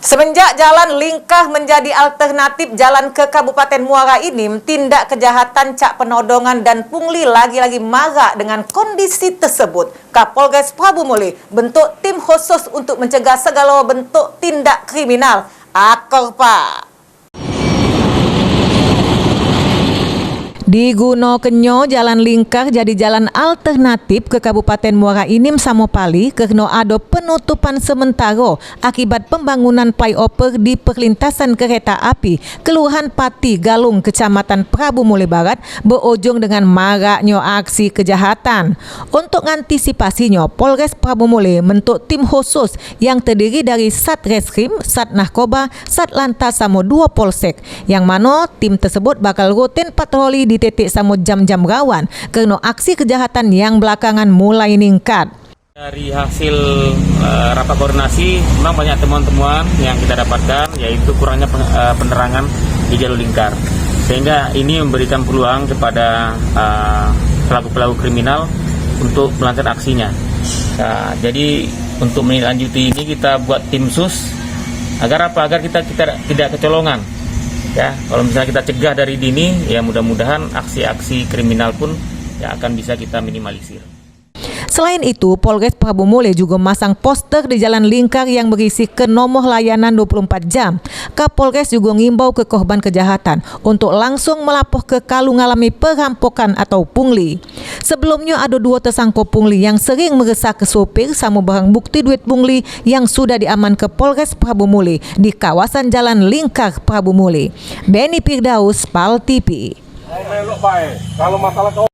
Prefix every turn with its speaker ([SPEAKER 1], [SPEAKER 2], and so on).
[SPEAKER 1] Semenjak jalan Lingkar menjadi alternatif jalan ke Kabupaten Muara Enim, tindak kejahatan cak penodongan dan pungli lagi-lagi marak dengan kondisi tersebut. Kapolres Prabu Muli bentuk tim khusus untuk mencegah segala bentuk tindak kriminal. Akor Pak. Di Gunung Kenyo, jalan Lingkar jadi jalan alternatif ke Kabupaten Muara Enim Samopali kerana ada penutupan sementara akibat pembangunan flyover di perlintasan kereta api Kelurahan Pati Galung, Kecamatan Prabu Muli Barat berujung dengan maraknya aksi kejahatan. Untuk mengantisipasinya, Polres Prabu Muli bentuk tim khusus yang terdiri dari Satreskrim, Sat Narkoba, Sat Lantas sama 2 Polsek, yang mana tim tersebut bakal rutin patroli di titik sama jam-jam rawan kerana aksi kejahatan yang belakangan mulai meningkat.
[SPEAKER 2] Dari hasil rapat koordinasi, memang banyak temuan-temuan yang kita dapatkan, yaitu kurangnya penerangan di jalur lingkar, sehingga ini memberikan peluang kepada pelaku-pelaku kriminal untuk melancarkan aksinya. Nah, jadi untuk menindaklanjuti ini kita buat tim sus agar apa? Agar kita tidak kecolongan. Ya, kalau misalnya kita cegah dari dini, ya mudah-mudahan aksi-aksi kriminal pun ya akan bisa kita minimalisir.
[SPEAKER 1] Selain itu, Polres Prabu Muli juga masang poster di jalan Lingkar yang berisi ke nomor layanan 24 jam. Kapolres juga ngimbau ke korban kejahatan untuk langsung melapor ke kalau mengalami perampokan atau pungli. Sebelumnya ada 2 tersangka pungli yang sering meresah ke sopir sama barang bukti duit pungli yang sudah diaman ke Polres Prabu Muli di kawasan jalan Lingkar Prabu Muli. Benny Firdaus, PAL TV.
[SPEAKER 3] Kalau masalah